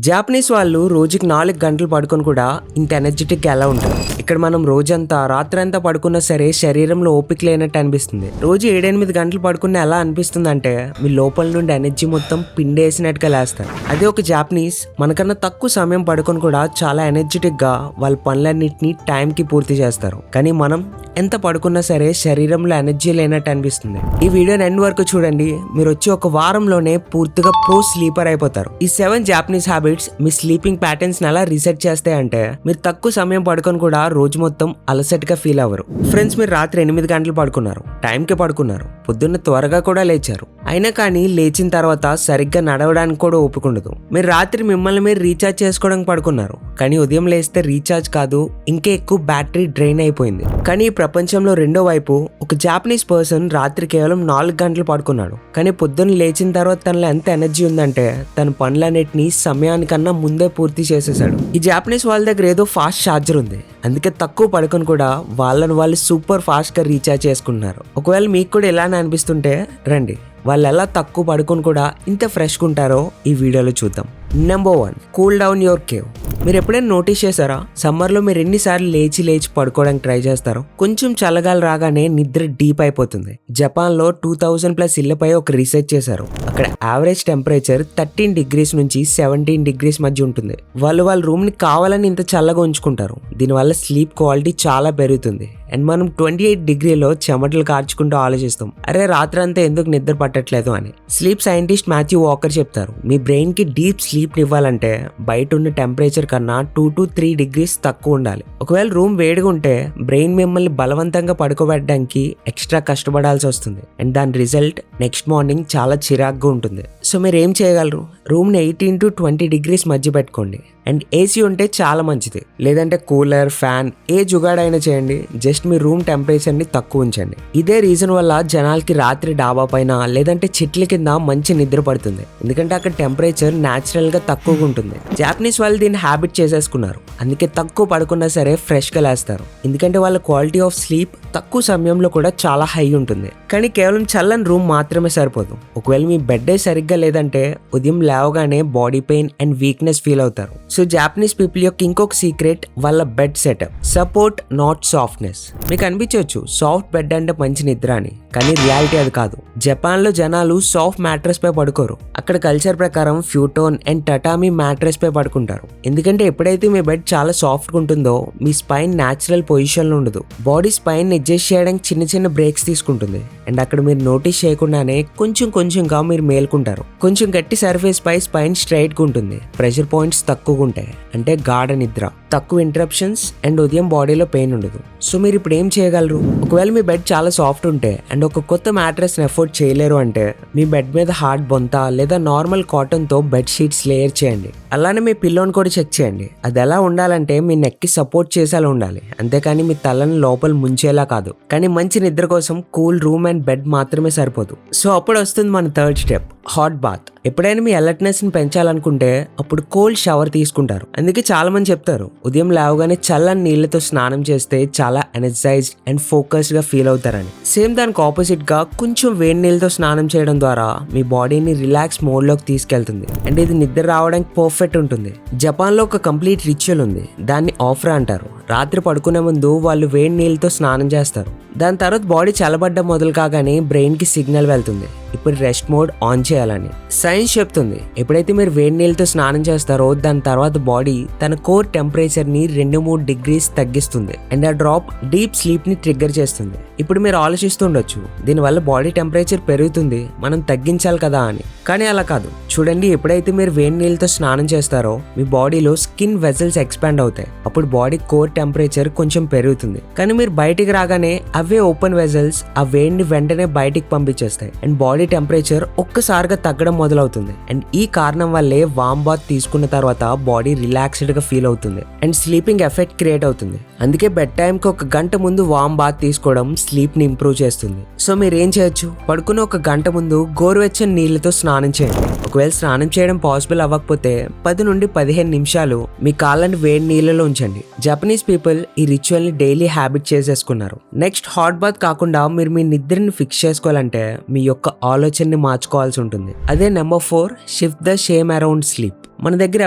Japanese వాళ్ళు రోజుకి 4 గంటలు పడుకొని కూడా ఇంత ఎనర్జెటిక్గా ఎలా ఉంటారు. ఇక్కడ మనం రోజంతా రాత్రంతా పడుకున్నా సరే శరీరంలో ఓపిక లేనట్టు అనిపిస్తుంది. రోజు 7-8 గంటలు పడుకున్న ఎలా అనిపిస్తుంది అంటే మీ లోపల నుండి ఎనర్జీ మొత్తం పిండేసినట్టుగా లేస్తారు. అదే ఒక జాపనీస్ మనకన్నా తక్కువ సమయం పడుకొని కూడా చాలా ఎనర్జెటిక్గా వాళ్ళ పనులన్నింటినీ టైంకి పూర్తి చేస్తారు. కానీ మనం ఎంత పడుకున్నా సరే శరీరంలో ఎనర్జీ లేనట్టు అనిపిస్తుంది. ఈ వీడియోని ఎండ్ వరకు చూడండి. మీరు వచ్చి ఒక వారంలోనే పూర్తిగా ప్రో స్లీపర్ అయిపోతారు. ఈ 7 జాపనీస్ హ్యాబిట్స్ మీ స్లీపింగ్ ప్యాటర్న్స్ ఎలా రీసెట్ చేస్తాయంటే మీరు తక్కువ సమయం పడుకొని కూడా రోజు మొత్తం అలసటగా ఫీల్ అవ్వరు. ఫ్రెండ్స్, మీరు రాత్రి 8 గంటలు పడుకున్నారు, టైంకి పడుకున్నారు, పొద్దున్న త్వరగా కూడా లేచారు. అయినా కానీ లేచిన తర్వాత సరిగ్గా నడవడానికి కూడా ఓపిక ఉండదు. మీరు రాత్రి మిమ్మల్ని మీరు రీఛార్జ్ చేసుకోవడానికి పడుకున్నారు, కానీ ఉదయం లేస్తే రీఛార్జ్ కాదు ఇంకా ఎక్కువ బ్యాటరీ డ్రైన్ అయిపోయింది. కానీ ఈ ప్రపంచంలో రెండో వైపు ఒక జాపనీస్ పర్సన్ రాత్రి కేవలం 4 గంటలు పడుకున్నాడు, కానీ పొద్దున్న లేచిన తర్వాత తనలో ఎంత ఎనర్జీ ఉందంటే తన పనులన్నిటినీ సమయానికన్నా ముందే పూర్తి చేసేసాడు. ఈ జాపనీస్ వాళ్ళ దగ్గర ఏదో ఫాస్ట్ ఛార్జర్ ఉంది, అందుకే తక్కువ పడుకొని కూడా వాళ్ళని వాళ్ళు సూపర్ ఫాస్ట్ గా రీఛార్జ్ చేసుకుంటున్నారు. ఒకవేళ మీకు కూడా ఇలానే అనిపిస్తుంటే రండి, వాళ్ళు ఎలా తక్కువ పడుకొని కూడా ఇంత ఫ్రెష్గా ఉంటారో ఈ వీడియోలో చూద్దాం. Number 1, cool down your cave. మీరు ఎప్పుడైనా నోటీస్ చేశారా, సమ్మర్లో మీరు ఎన్నిసార్లు లేచి పడుకోవడానికి ట్రై చేస్తారో కొంచెం చల్లగాలి రాగానే నిద్ర డీప్ అయిపోతుంది. జపాన్లో 2000+ ఇళ్లపై ఒక రీసెర్చ్ చేశారు. అక్కడ యావరేజ్ టెంపరేచర్ 13 డిగ్రీస్ నుంచి 17 డిగ్రీస్ మధ్య ఉంటుంది. వాళ్ళ రూమ్ ని కావాలని ఇంత చల్లగా ఉంచుకుంటారు. దీనివల్ల స్లీప్ క్వాలిటీ చాలా పెరుగుతుంది. అండ్ మనం 28 డిగ్రీలో చెమటలు కార్చుకుంటూ ఆలోచిస్తాం, అరే రాత్రంతా ఎందుకు నిద్ర పట్టట్లేదు అని. స్లీప్ సైంటిస్ట్ మాథ్యూ వాకర్ చెప్తారు, మీ బ్రెయిన్ కి డీప్ స్లీప్ ఇవ్వాలంటే బయట ఉన్న టెంపరేచర్ కన్నా 2 to 3 డిగ్రీస్ తక్కువ ఉండాలి. ఒకవేళ రూమ్ వేడిగా ఉంటే బ్రెయిన్ మిమ్మల్ని బలవంతంగా పడుకోబెట్టడానికి ఎక్స్ట్రా కష్టపడాల్సి వస్తుంది. అండ్ దాని రిజల్ట్ నెక్స్ట్ మార్నింగ్ చాలా చిరాగ్గా ఉంటుంది. సో మీరు ఏం చేయగలరు, రూమ్ని 18 to 20 డిగ్రీస్ మధ్య పెట్టుకోండి. అండ్ ఏసీ ఉంటే చాలా మంచిది, లేదంటే కూలర్, ఫ్యాన్ ఏ జుగాడైనా చేయండి. జస్ట్ మీ రూమ్ టెంపరేచర్ ని తక్కువ ఉంచండి. ఇదే రీజన్ వల్ల జనాలకి రాత్రి డాబా పైన లేదంటే చెట్ల కింద మంచి నిద్ర పడుతుంది, ఎందుకంటే అక్కడ టెంపరేచర్ న్యాచురల్ గా తక్కువగా ఉంటుంది. జాపనీస్ వాళ్ళు దీన్ని హ్యాబిట్ చేసేసుకున్నారు, అందుకే తక్కువ పడుకున్నా సరే ఫ్రెష్ గా లేస్తారు. ఎందుకంటే వాళ్ళ క్వాలిటీ ఆఫ్ స్లీప్ తక్కువ సమయంలో కూడా చాలా హై ఉంటుంది. కానీ కేవలం చల్లని రూమ్ మాత్రమే సరిపోదు. ఒకవేళ మీ బెడ్ సరిగ్గా లేదంటే ఉదయం లేవగానే body pain and weakness feel అవుతారు. సో జాపనీస్ పీపుల్ యొక్క ఇంకొక సీక్రెట్ వాళ్ళ bed setup, support not softness. మీకు అనిపించవచ్చు సాఫ్ట్ బెడ్ అంటే మంచి నిద్ర అని, కానీ రియాలిటీ అది కాదు. జపాన్ లో జనాలు సాఫ్ట్ మ్యాట్రెస్ పై పడుకోరు. అక్కడ కల్చర్ ప్రకారం ఫ్యూటోన్ అండ్ టటామీ మ్యాట్రెస్ పై పడుకుంటారు. ఎందుకంటే ఎప్పుడైతే మీ బెడ్ చాలా సాఫ్ట్ గా ఉంటుందో మీ స్పైన్ న్యాచురల్ పొజిషన్ లో ఉండదు. బాడీ స్పైన్ అడ్జస్ట్ చేయడానికి చిన్న బ్రేక్స్ తీసుకుంటుంది. అండ్ అక్కడ మీరు నోటీస్ చేయకుండానే కొంచెంగా మీరు మేల్కుంటారు. కొంచెం గట్టి సర్ఫేస్ పై స్పైన్ స్ట్రైట్ గా ఉంటుంది. ప్రెషర్ పాయింట్స్ తక్కువగా ఉంటాయి, అంటే గాఢ నిద్ర, తక్కువ ఇంటరప్షన్స్ అండ్ ఉదయం బాడీలో పెయిన్ ఉండదు. సో మీరు ఇప్పుడు ఏం చేయగలరు, ఒకవేళ మీ బెడ్ చాలా సాఫ్ట్ ఉంటే అండ్ ఒక కొత్త మ్యాట్రెస్ ఎఫోర్డ్ చేయలేరు అంటే మీ బెడ్ మీద హార్డ్ బొంత లేదా నార్మల్ కాటన్ తో బెడ్ షీట్స్ లేయర్ చేయండి. అలానే మీ పిల్లోని కూడా చెక్ చేయండి. అది ఎలా ఉండాలంటే మీ నెక్ కి సపోర్ట్ చేసేలా ఉండాలి, అంతేకాని మీ తలని లోపల ముంచేలా కాదు. కానీ మంచి నిద్ర కోసం కూల్ రూమ్ అండ్ బెడ్ మాత్రమే సరిపోదు. సో అప్పుడు వస్తుంది మన థర్డ్ స్టెప్, హాట్ బాత్. ఎప్పుడైనా మీ అలర్ట్నెస్ ని పెంచాలనుకుంటే అప్పుడు కోల్డ్ షవర్ తీసుకుంటారు. అందుకే చాలా మంది చెప్తారు ఉదయం లేవగానే చల్లని నీళ్లతో స్నానం చేస్తే చాలా ఎనర్జైజ్డ్ అండ్ ఫోకస్డ్ గా ఫీల్ అవుతారని. సేమ్ దానికి ఆపోజిట్ గా కొంచెం వేడి నీళ్ళతో స్నానం చేయడం ద్వారా మీ బాడీని రిలాక్స్ మోడ్ లోకి తీసుకెళ్తుంది. అండ్ ఇది నిద్ర రావడానికి పర్ఫెక్ట్ ఉంటుంది. జపాన్ లో ఒక కంప్లీట్ రిచువల్ ఉంది, దాన్ని ఆఫ్రా అంటారు. రాత్రి పడుకునే ముందు వాళ్ళు వేడి నీళ్ళతో స్నానం చేస్తారు. దాని తర్వాత బాడీ చల్లబడ్డం మొదలు కాగానే బ్రెయిన్ కి సిగ్నల్ వెళ్తుంది, ఇప్పుడు రెస్ట్ మోడ్ ఆన్ చేయాలని. సైన్స్ చెప్తుంది ఎప్పుడైతే మీరు వేడి నీళ్ళతో స్నానం చేస్తారో దాని తర్వాత బాడీ తన కోర్ టెంపరేచర్ ని 2-3 డిగ్రీస్ తగ్గిస్తుంది. అండ్ ఆ డ్రాప్ డీప్ స్లీప్ ని ట్రిగ్గర్ చేస్తుంది. ఇప్పుడు మీరు ఆలోచిస్తుండొచ్చు దీనివల్ల బాడీ టెంపరేచర్ పెరుగుతుంది, మనం తగ్గించాలి కదా అని. కానీ అలా కాదు. చూడండి, ఎప్పుడైతే మీరు వేడి నీళ్ళతో స్నానం చేస్తారో మీ బాడీలో స్కిన్ వెజల్స్ ఎక్స్పాండ్ అవుతాయి. అప్పుడు బాడీ కోర్ టెంపరేచర్ కొంచెం పెరుగుతుంది. కానీ మీరు బయటికి రాగానే అవే ఓపెన్ వెజల్స్ ఆ వేడిని వెంటనే బయటికి పంపించేస్తాయి. అండ్ బాడీ టెంపరేచర్ ఒక్కసారిగా తగ్గడం మొదలవుతుంది. అండ్ ఈ కారణం వల్లే వామ్ బాత్ తీసుకున్న తర్వాత బాడీ రిలాక్స్డ్ గా ఫీల్ అవుతుంది అండ్ స్లీపింగ్ ఎఫెక్ట్ క్రియేట్ అవుతుంది. అందుకే బెడ్ టైం కి 1 గంట ముందు వామ్ బాత్ తీసుకోవడం స్లీప్ ని ఇంప్రూవ్ చేస్తుంది. సో మీరు ఏం చేయొచ్చు, పడుకున్న 1 గంట ముందు గోరువెచ్చని నీళ్లతో స్నానం చేయండి. ఒకవేళ స్నానం చేయడం పాసిబుల్ అవ్వకపోతే 10 నుండి 15 నిమిషాలు మీ కాళ్ళని వేడి నీళ్ళలో ఉంచండి. జపనీస్ పీపుల్ ఈ రిచువల్ ని డైలీ హ్యాబిట్ చేసేసుకున్నారు. నెక్స్ట్ హాట్ బాత్ కాకుండా మీరు మీ నిద్రని ఫిక్స్ చేసుకోవాలంటే మీ యొక్క ఆలోచనని మార్చుకోవాల్సి ఉంటుంది. అదే number 4, shift the shame around sleep. మన దగ్గర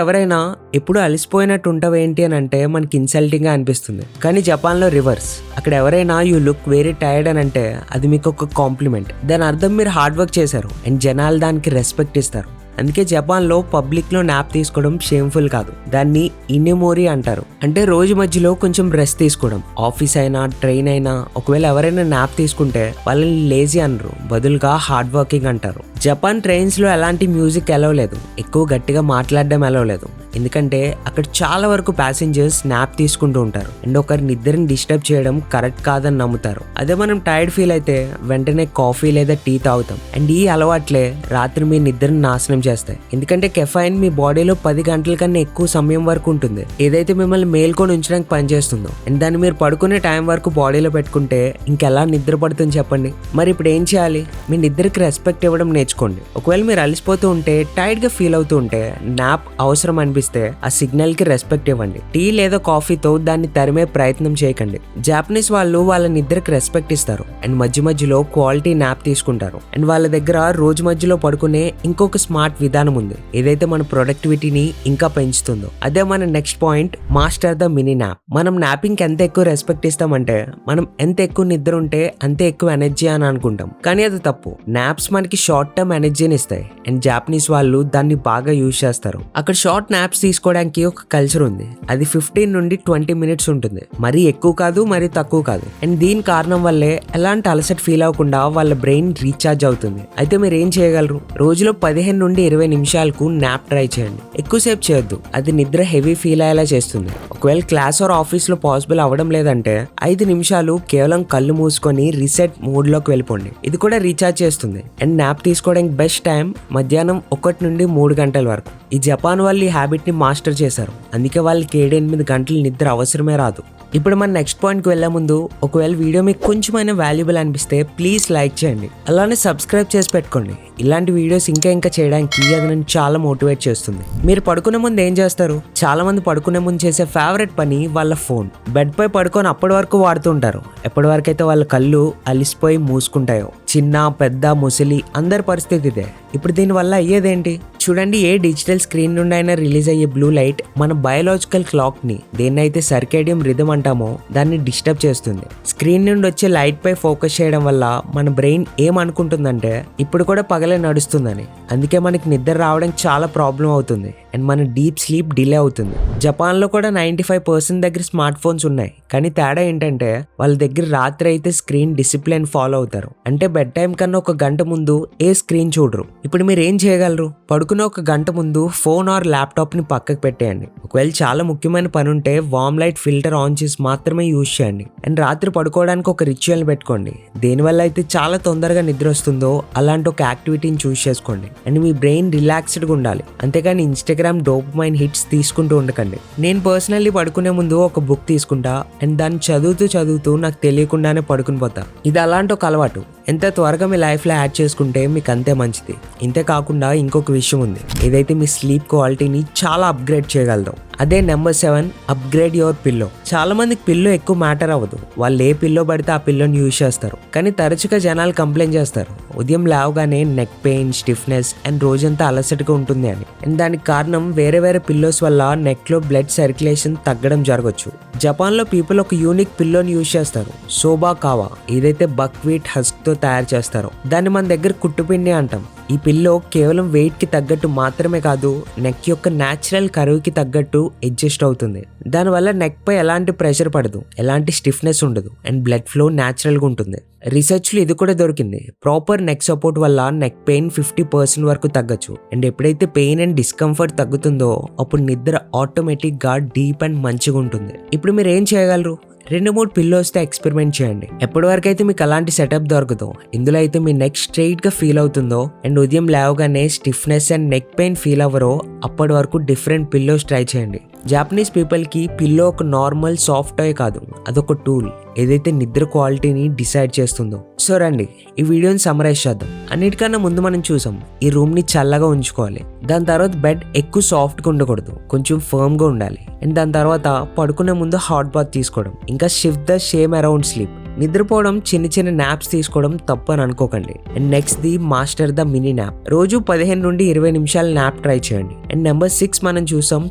ఎవరైనా ఎప్పుడు అలసిపోయినట్టు ఉంటావేంటి అని అంటే మనకి ఇన్సల్టింగ్ గా అనిపిస్తుంది. కానీ జపాన్ లో రివర్స్. అక్కడ ఎవరైనా యూ లుక్ వెరీ టైర్డ్ అని అంటే అది మీకు ఒక కాంప్లిమెంట్. దాని అర్థం మీరు హార్డ్ వర్క్ చేశారు అండ్ జనాలు దానికి రెస్పెక్ట్ ఇస్తారు. అందుకే జపాన్లో పబ్లిక్లో నాప్ తీసుకోవడం షేమ్ఫుల్ కాదు, దాన్ని ఇనిమోరి అంటారు. అంటే రోజు మధ్యలో కొంచెం రెస్ట్ తీసుకోవడం. ఆఫీస్ అయినా ట్రైన్ అయినా ఒకవేళ ఎవరైనా నాప్ తీసుకుంటే వాళ్ళని లేజీ అనరు, బదులుగా హార్డ్ వర్కింగ్ అంటారు. జపాన్ ట్రైన్స్లో ఎలాంటి మ్యూజిక్ ఎలవలేదు, ఎక్కువ గట్టిగా మాట్లాడడం ఎలవలేదు. ఎందుకంటే అక్కడ చాలా వరకు ప్యాసింజర్స్ నాప్ తీసుకుంటూ ఉంటారు అండ్ ఒకరి నిద్రని డిస్టర్బ్ చేయడం కరెక్ట్ కాదని నమ్ముతారు. అదే మనం టైర్డ్ ఫీల్ అయితే వెంటనే కాఫీ లేదా టీ తాగుతాం అండ్ ఈ అలవాట్లే రాత్రి మీ నిద్రని నాశనం చేస్తాయి. ఎందుకంటే కెఫైన్ మీ బాడీలో 10 గంటల కన్నా ఎక్కువ సమయం వరకు ఉంటుంది, ఏదైతే మిమ్మల్ని మేల్కొని ఉంచడానికి పనిచేస్తుందో. అండ్ దాన్ని మీరు పడుకునే టైం వరకు బాడీలో పెట్టుకుంటే ఇంకెలా నిద్ర పడుతుంది చెప్పండి. మరి ఇప్పుడు ఏం చేయాలి? మీ నిద్రకి రెస్పెక్ట్ ఇవ్వడం నేర్చుకోండి. ఒకవేళ మీరు అలసిపోతూ ఉంటే, టైర్డ్ గా ఫీల్ అవుతూ ఉంటే, నాప్ అవసరం అనిపిస్తే ఆ సిగ్నల్ కి రెస్పెక్ట్ ఇవ్వండి. టీ లేదా కాఫీతో దాన్ని తరిమే ప్రయత్నం చేయకండి. జాపనీస్ వాళ్ళు వాళ్ళ నిద్రకి రెస్పెక్ట్ ఇస్తారు అండ్ మధ్య మధ్యలో క్వాలిటీ నాప్ తీసుకుంటారు. అండ్ వాళ్ళ దగ్గర రోజు మధ్యలో పడుకునే ఇంకొక స్మార్ట్ విధానం ఉంది, ఏదైతే మన ప్రొడక్టివిటీని ఇంకా పెంచుతుందో. అదే మన next point, master the mini nap. మనం నాపింగ్ ఎంత ఎక్కువ రెస్పెక్ట్ ఇస్తామంటే మనం ఎంత ఎక్కువ నిద్ర ఉంటే అంతే ఎక్కువ ఎనర్జీ అని అనుకుంటాం. కానీ అది తప్పు. నాప్స్ మనకి షార్ట్ టర్మ్ ఎనర్జీని ఇస్తాయి అండ్ జాపనీస్ వాళ్ళు దాన్ని బాగా యూజ్ చేస్తారు. అక్కడ షార్ట్ నాప్స్ తీసుకోవడానికి ఒక కల్చర్ ఉంది. అది 15 నుండి 20 మినిట్స్ ఉంటుంది, మరీ ఎక్కువ కాదు మరీ తక్కువ కాదు. అండ్ దీని కారణం వల్లే ఎలాంటి అలసట ఫీల్ అవ్వకుండా వాళ్ళ బ్రెయిన్ రీఛార్జ్ అవుతుంది. అయితే మీరు ఏం చేయగలరు? రోజులో 15 నుండి 20 నిమిషాలకు నాప్ ట్రై చేయండి. ఎక్కువసేపు చేయొద్దు, అది నిద్ర హెవీ ఫీల్ అయ్యేలా చేస్తుంది. ఒకవేళ క్లాస్ ఆర్ ఆఫీస్ లో పాసిబుల్ అవ్వడం లేదంటే 5 నిమిషాలు కేవలం కళ్ళు మూసుకొని రీసెట్ మోడ్ లోకి వెళ్ళిపోండి. ఇది కూడా రీఛార్జ్ చేస్తుంది. అండ్ నాప్ తీసుకోవడానికి బెస్ట్ టైం మధ్యాహ్నం 1 నుండి 3 గంటల వరకు. ఈ జపాన్ వాళ్ళు ఈ హ్యాబిట్ ని మాస్టర్ చేశారు, అందుకే వాళ్ళకి 7-8 గంటల నిద్ర అవసరమే రాదు. ఇప్పుడు మన నెక్స్ట్ పాయింట్కి వెళ్ళే ముందు, ఒకవేళ వీడియో మీకు కొంచెమైనా వాల్యుబుల్ అనిపిస్తే ప్లీజ్ లైక్ చేయండి, అలానే సబ్స్క్రైబ్ చేసి పెట్టుకోండి. ఇలాంటి వీడియోస్ ఇంకా చేయడానికి అది నన్ను చాలా మోటివేట్ చేస్తుంది. మీరు పడుకునే ముందు ఏం చేస్తారు? చాలా మంది పడుకునే ముందు చేసే ఫేవరెట్ పని వాళ్ళ ఫోన్. బెడ్ పై పడుకొని అప్పటి వరకు వాడుతుంటారు, ఎప్పటి వరకు అయితే వాళ్ళ కళ్ళు అలిసిపోయి మూసుకుంటాయో. చిన్న పెద్ద ముసలి అందరి పరిస్థితి ఇదే. ఇప్పుడు దీనివల్ల అయ్యేదేంటి చూడండి. ఏ డిజిటల్ స్క్రీన్ నుండి అయినా రిలీజ్ అయ్యే బ్లూ లైట్ మన బయోలాజికల్ క్లాక్ ని, దేన్నైతే సర్కేడియం రిథమ్ అంటామో, దాన్ని డిస్టర్బ్ చేస్తుంది. స్క్రీన్ నుండి వచ్చే లైట్ పై ఫోకస్ చేయడం వల్ల మన బ్రెయిన్ ఏమనుకుంటుందంటే ఇప్పుడు కూడా పగలే నడుస్తుందని. అందుకే మనకి నిద్ర రావడానికి చాలా ప్రాబ్లం అవుతుంది అండ్ మన డీప్ స్లీప్ డిలే అవుతుంది. జపాన్ లో కూడా 95% దగ్గర స్మార్ట్ ఫోన్స్ ఉన్నాయి, కానీ తేడా ఏంటంటే వాళ్ళ దగ్గర రాత్రి అయితే స్క్రీన్ డిసిప్లిన్ ఫాలో అవుతారు. అంటే బెడ్ టైం కన్నా 1 గంట ముందు ఏ స్క్రీన్ చూడరు. ఇప్పుడు మీరు ఏం చేయగలరు? పడుకునే 1 గంట ముందు ఫోన్ ఆర్ ల్యాప్టాప్ ని పక్కకు పెట్టేయండి. ఒకవేళ చాలా ముఖ్యమైన పని ఉంటే వార్మ్ లైట్ ఫిల్టర్ ఆన్ చేసి మాత్రమే యూజ్ చేయండి. అండ్ రాత్రి పడుకోవడానికి ఒక రిచువల్ పెట్టుకోండి. దేనివల్ల అయితే చాలా తొందరగా నిద్ర వస్తుందో అలాంటి ఒక యాక్టివిటీని చూస్ చేసుకోండి. అండ్ మీ బ్రెయిన్ రిలాక్స్డ్గా ఉండాలి, అంతేగాని ఇన్స్టాగ్రామ్ డోపమైన్ హిట్స్ తీసుకుంటూ ఉండకండి. నేను పర్సనల్లీ పడుకునే ముందు ఒక బుక్ తీసుకుంటా అండ్ దాన్ని చదువుతూ నాకు తెలియకుండానే పడుకుని పోతా. ఇది అలాంటి ఒక అలవాటు. ఎంత త్వరగా మీ లైఫ్లో యాడ్ చేసుకుంటే మీకు అంతే మంచిది. ఇంతే కాకుండా ఇంకొక విషయం ఉంది, ఏదైతే మీ స్లీప్ క్వాలిటీని చాలా అప్గ్రేడ్ చేయగలదు. అదే నెంబర్ 7, అప్గ్రేడ్ యువర్ పిల్లో. చాలా మందికి పిల్లో ఎక్కువ మ్యాటర్ అవ్వదు, వాళ్ళు ఏ పిల్లో పడితే ఆ పిల్లోని యూజ్ చేస్తారు. కానీ తరచుగా జనాలు కంప్లైంట్ చేస్తారు, ఉదయం లేవగానే నెక్ పెయిన్, స్టిఫ్నెస్ అండ్ రోజంతా అలసటగా ఉంటుంది అని. అండ్ దానికి కారణం వేరే పిల్లోస్ వల్ల నెక్ లో బ్లడ్ సర్క్యులేషన్ తగ్గడం జరగచ్చు. జపాన్ లో పీపుల్ ఒక యూనిక్ పిల్లోని యూజ్ చేస్తారు, సోబా కావా. ఏదైతే బక్వీట్ హస్క్ తో తయారు చేస్తారో దాన్ని మన దగ్గర కుట్టుపిండి అంటాం. ఈ పిల్లో కేవలం వెయిట్ కి తగ్గట్టు మాత్రమే కాదు, నెక్ యొక్క న్యాచురల్ కరువుకి తగ్గట్టు అడ్జస్ట్ అవుతుంది. దానివల్ల నెక్ పై ఎలాంటి ప్రెషర్ పడదు, ఎలాంటి స్టిఫ్నెస్ ఉండదు అండ్ బ్లడ్ ఫ్లో న్యాచురల్ గా ఉంటుంది. రీసెర్చ్ లో ఇది కూడా దొరికింది, ప్రాపర్ నెక్ సపోర్ట్ వల్ల నెక్ పెయిన్ 50% వరకు తగ్గచ్చు. అండ్ ఎప్పుడైతే పెయిన్ అండ్ డిస్కంఫర్ట్ తగ్గుతుందో అప్పుడు నిద్ర ఆటోమేటిక్ గా డీప్ అండ్ మంచిగా ఉంటుంది. ఇప్పుడు మీరు ఏం చేయగలరు? 2-3 పిల్లోస్తో ఎక్స్పెరిమెంట్ చేయండి. ఎప్పటి వరకు అయితే మీకు అలాంటి సెటప్ దొరకదో, ఇందులో అయితే మీ నెక్ స్ట్రైట్ గా ఫీల్ అవుతుందో అండ్ ఉదయం లేవగానే stiffness and neck pain feel అవ్వరో అప్పటి వరకు డిఫరెంట్ పిల్లోస్ ట్రై చేయండి. జాపనీస్ పీపుల్ కి పిల్లో ఒక నార్మల్ సాఫ్ట్ టాయ్ కాదు, అదొక టూల్, ఏదైతే నిద్ర క్వాలిటీని డిసైడ్ చేస్తుందో. సో రండి ఈ వీడియోని సమరైజ్ చేద్దాం. అన్నిటికన్నా ముందు మనం చూసాం ఈ రూమ్ ని చల్లగా ఉంచుకోవాలి. దాని తర్వాత బెడ్ ఎక్కువ సాఫ్ట్ గా ఉండకూడదు, కొంచెం ఫర్మ్ గా ఉండాలి. అండ్ దాని తర్వాత పడుకునే ముందు హాట్ బాత్ తీసుకోవడం, ఇంకా shift the shame around sleep. నిద్రపోవడం, చిన్న చిన్న నాప్స్ తీసుకోవడం తప్పు అని అనుకోకండి. And next the master the mini nap. రోజు 15 నుండి 20 నిమిషాల నాప్ ట్రై చేయండి. అండ్ నెంబర్ 6 మనం చూసాం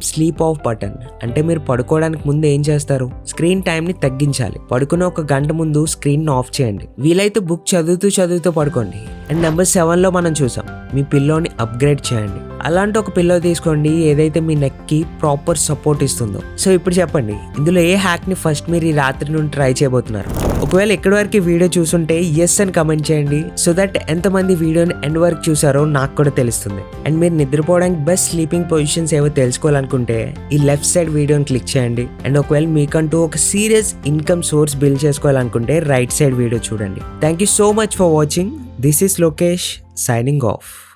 స్లీప్ ఆఫ్ బటన్. అంటే మీరు పడుకోవడానికి ముందు ఏం చేస్తారు? స్క్రీన్ టైం ని తగ్గించాలి. పడుకునే 1 గంట ముందు స్క్రీన్ ఆఫ్ చేయండి. వీలైతే బుక్ చదువుతూ పడుకోండి. అండ్ నెంబర్ 7 లో మనం చూసాం మీ పిల్లోని అప్గ్రేడ్ చేయండి. అలాంటి ఒక పిల్లో తీసుకోండి ఏదైతే మీ నెక్ కి ప్రాపర్ సపోర్ట్ ఇస్తుందో. సో ఇప్పుడు చెప్పండి, ఇందులో ఏ హ్యాక్ ని ఫస్ట్ మీరు ఈ రాత్రి నుండి ట్రై చేయబోతున్నారు? ఒకవేళ ఎక్కడి వరకు వీడియో చూసుంటే ఎస్ అని కమెంట్ చేయండి. సో దట్ ఎంతమంది వీడియోని ఎండ్ వరకు చూసారో నాకు కూడా తెలుస్తుంది. అండ్ మీరు నిద్రపోవడానికి బెస్ట్ స్లీపింగ్ పొజిషన్స్ ఏవో తెలుసుకోవాలనుకుంటే ఈ లెఫ్ట్ సైడ్ వీడియోని క్లిక్ చేయండి. అండ్ ఒకవేళ మీకంటూ ఒక సీరియస్ ఇన్కమ్ సోర్స్ బిల్డ్ చేసుకోవాలనుకుంటే రైట్ సైడ్ వీడియో చూడండి. Thank you so much for watching. This is Lokesh signing off.